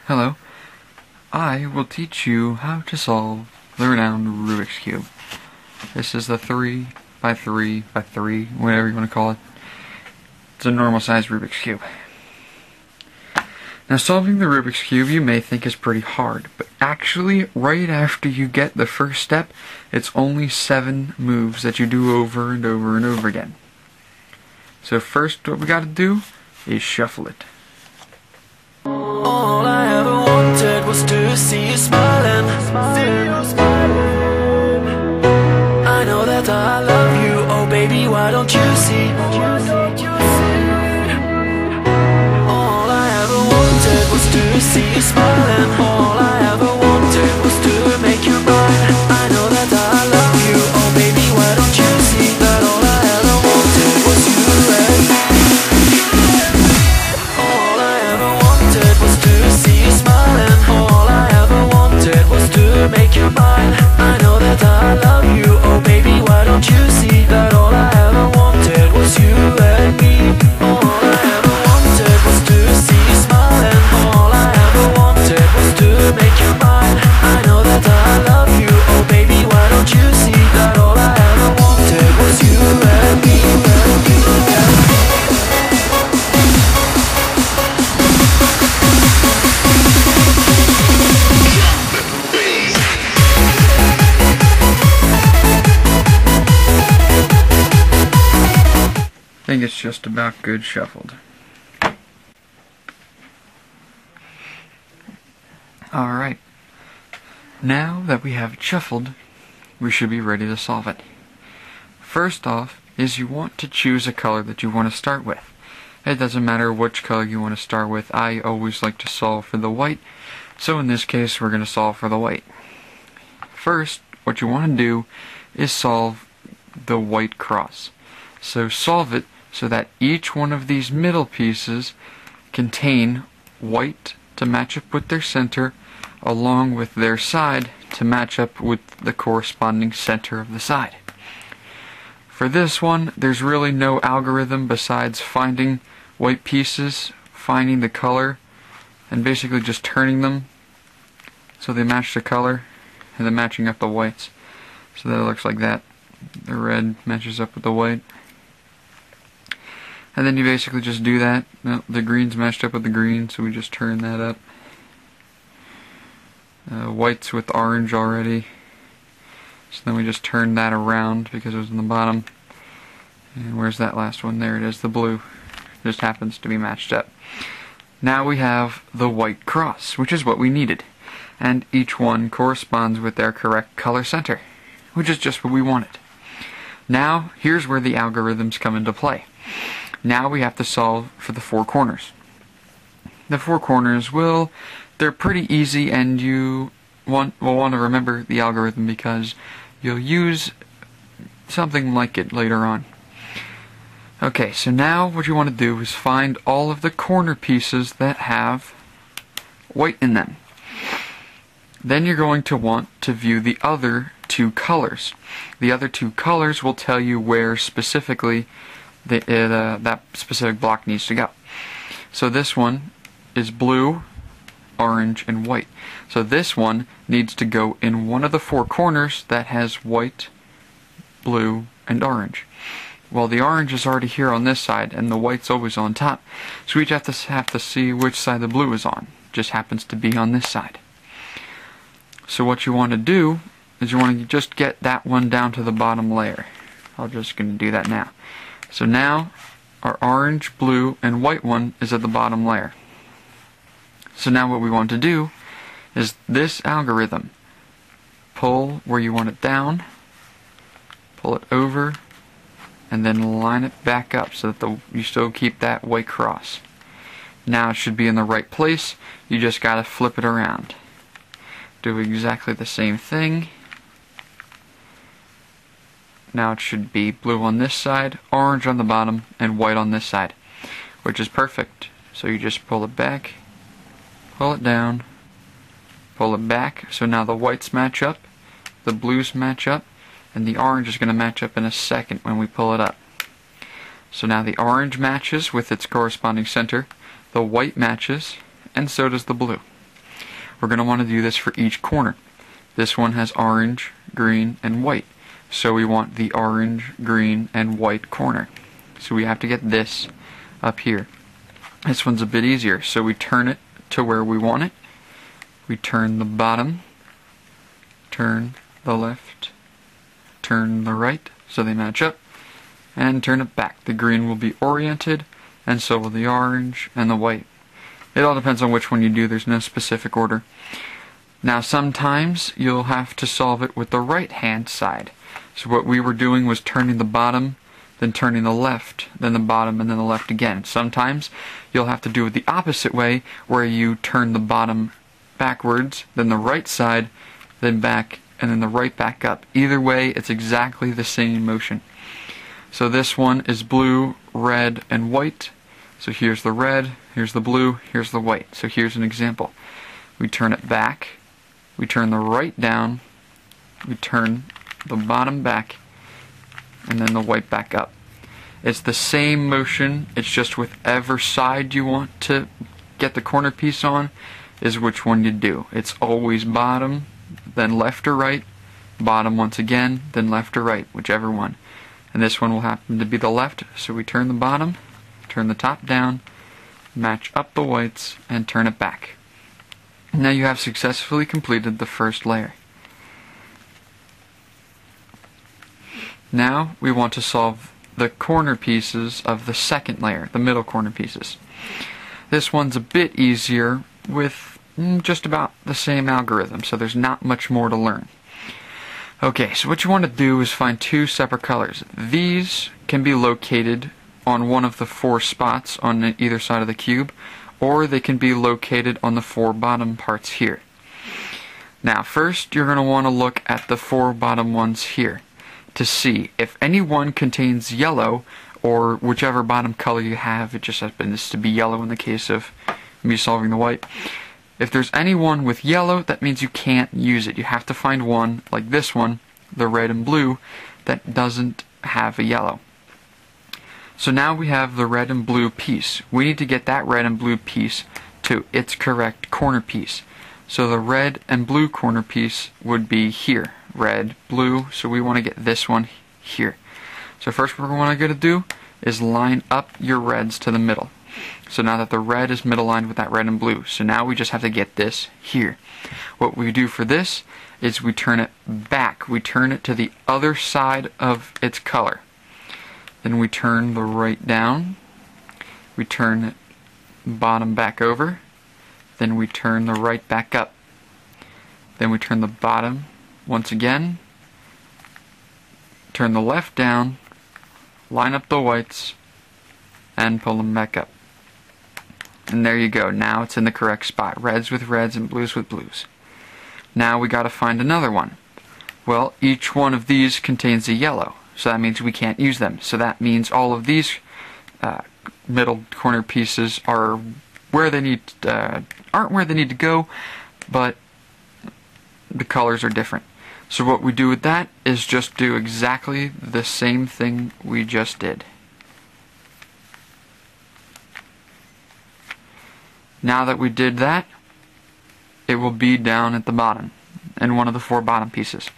Hello, I will teach you how to solve the renowned Rubik's Cube. This is the 3 by 3 by 3, whatever you want to call it. It's a normal size Rubik's Cube. Now, solving the Rubik's Cube you may think is pretty hard, but actually, right after you get the first step, it's only 7 moves that you do over and over and over again. So first, what we gotta do is shuffle it. All I ever wanted was to see you smiling. I know that I love you, oh baby, why don't you see? All I ever wanted was to see you smiling. All I ever wanted was to make you mine. I know that I love you, oh baby, why don't you see that all I ever wanted was you and me? All I ever wanted was to see you smiling. All I ever wanted was to make you mine. I know that I love you, oh baby, why don't you see that all I ever wanted was you and me? All I ever wanted was to see you smiling. All I ever wanted was to make you mine. I know that I love you, oh baby, why don't you see that all I ever wanted was you and me? I think it's just about good shuffled. Alright, now that we have it shuffled, we should be ready to solve it. First off is you want to choose a color that you want to start with. It doesn't matter which color you want to start with. I always like to solve for the white, so in this case we're going to solve for the white. First, what you want to do is solve the white cross. So solve it so that each one of these middle pieces contain white to match up with their center, along with their side to match up with the corresponding center of the side. For this one, there's really no algorithm besides finding white pieces, finding the color, and basically just turning them so they match the color, and then matching up the whites so that it looks like that. The red matches up with the white. And then you basically just do that. No, the green's matched up with the green, so we just turn that up. White's with orange already, so then we just turn that around because it was in the bottom. And where's that last one? There it is, the blue. Just happens to be matched up. Now we have the white cross, which is what we needed. And each one corresponds with their correct color center, which is just what we wanted. Now, here's where the algorithms come into play. Now we have to solve for the 4 corners. The 4 corners, well, they're pretty easy, and you will want to remember the algorithm because you'll use something like it later on. Okay, so now what you want to do is find all of the corner pieces that have white in them. Then you're going to want to view the other 2 colors. The other 2 colors will tell you where specifically that specific block needs to go. So this one is blue, orange, and white. So this one needs to go in one of the 4 corners that has white, blue, and orange. Well, the orange is already here on this side, and the white's always on top. So we just have to see which side the blue is on. It just happens to be on this side. So what you want to do is you want to just get that one down to the bottom layer. I'm just going to do that now. So now our orange, blue, and white one is at the bottom layer. So now what we want to do is this algorithm. Pull where you want it down, pull it over, and then line it back up so that you still keep that white cross. Now it should be in the right place. You just gotta flip it around. Do exactly the same thing. Now it should be blue on this side, orange on the bottom, and white on this side, which is perfect. So you just pull it back, pull it down, pull it back, so now the whites match up, the blues match up, and the orange is going to match up in a second when we pull it up. So now the orange matches with its corresponding center, the white matches, and so does the blue. we're going to want to do this for each corner. This one has orange, green, and white. So we want the orange, green, and white corner. So we have to get this up here. This one's a bit easier. So we turn it to where we want it. We turn the bottom, turn the left, turn the right, so they match up, and turn it back. The green will be oriented, and so will the orange and the white. It all depends on which one you do. There's no specific order. Now sometimes you'll have to solve it with the right hand side. So what we were doing was turning the bottom, then turning the left, then the bottom, and then the left again. Sometimes you'll have to do it the opposite way, where you turn the bottom backwards, then the right side, then back, and then the right back up. Either way, it's exactly the same motion. So this one is blue, red, and white. So here's the red, here's the blue, here's the white. So here's an example. We turn it back, we turn the right down, we turn the bottom back, and then the white back up. It's the same motion, it's just whichever side you want to get the corner piece on is which one you do. It's always bottom, then left or right, bottom once again, then left or right, whichever one. And this one will happen to be the left, so we turn the bottom, turn the top down, match up the whites, and turn it back. Now you have successfully completed the first layer. Now we want to solve the corner pieces of the second layer, the middle corner pieces. This one's a bit easier with just about the same algorithm, so there's not much more to learn. Okay, so what you want to do is find two separate colors. These can be located on one of the four spots on either side of the cube, or they can be located on the four bottom parts here. Now first you're going to want to look at the four bottom ones here to see if any one contains yellow, or whichever bottom color you have. It just happens to be yellow in the case of me solving the white. If there's any one with yellow, that means you can't use it. You have to find one, like this one, the red and blue, that doesn't have a yellow. So now we have the red and blue piece. We need to get that red and blue piece to its correct corner piece. So the red and blue corner piece would be here. Red, blue, so we want to get this one here. So first what we're going to do is line up your reds to the middle. So now that the red is middle lined with that red and blue, so now we just have to get this here. What we do for this is we turn it back. We turn it to the other side of its color. Then we turn the right down. We turn it bottom back over. Then we turn the right back up. Then we turn the bottom once again. Turn the left down. Line up the whites and pull them back up. And there you go. Now it's in the correct spot. Reds with reds and blues with blues. Now we got to find another one. Well, each one of these contains a yellow, so that means we can't use them. So that means all of these middle corner pieces are where they need aren't where they need to go, but the colors are different. So what we do with that is just do exactly the same thing we just did. Now that we did that, it will be down at the bottom in one of the four bottom pieces.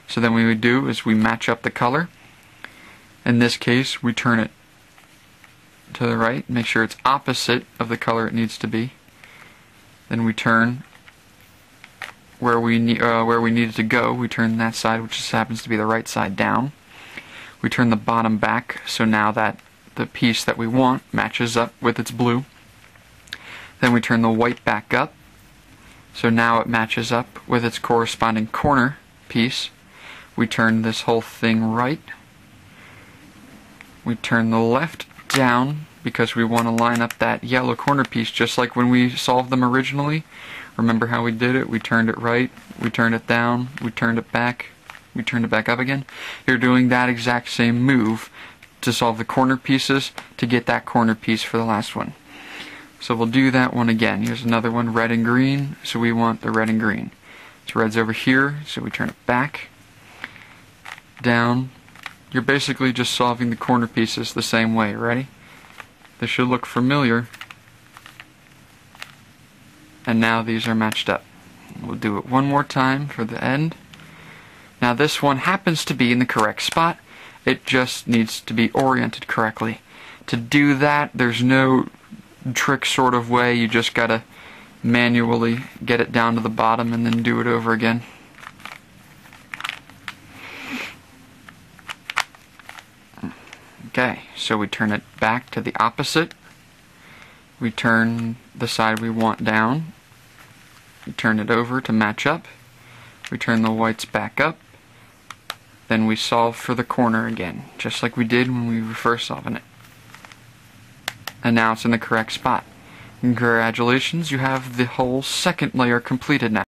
So then what we would do is we match up the color. In this case, we turn it to the right, make sure it's opposite of the color it needs to be. Then we turn where we need it to go. We turn that side, which just happens to be the right side, down. We turn the bottom back, so now that the piece that we want matches up with its blue. Then we turn the white back up, so now it matches up with its corresponding corner piece. We turn this whole thing right. We turn the left down because we want to line up that yellow corner piece just like when we solved them originally. Remember how we did it? We turned it right, we turned it down, we turned it back, we turned it back up again. You're doing that exact same move to solve the corner pieces to get that corner piece for the last one. So we'll do that one again. Here's another one, red and green, so we want the red and green. So red's over here, so we turn it back, down. You're basically just solving the corner pieces the same way. Ready? This should look familiar. and now these are matched up. We'll do it one more time for the end. Now this one happens to be in the correct spot. It just needs to be oriented correctly. To do that, there's no trick sort of way. You just gotta manually get it down to the bottom and then do it over again. Okay, so we turn it back to the opposite. We turn the side we want down. We turn it over to match up. We turn the whites back up. Then we solve for the corner again, just like we did when we were first solving it. And now it's in the correct spot. Congratulations, you have the whole second layer completed now.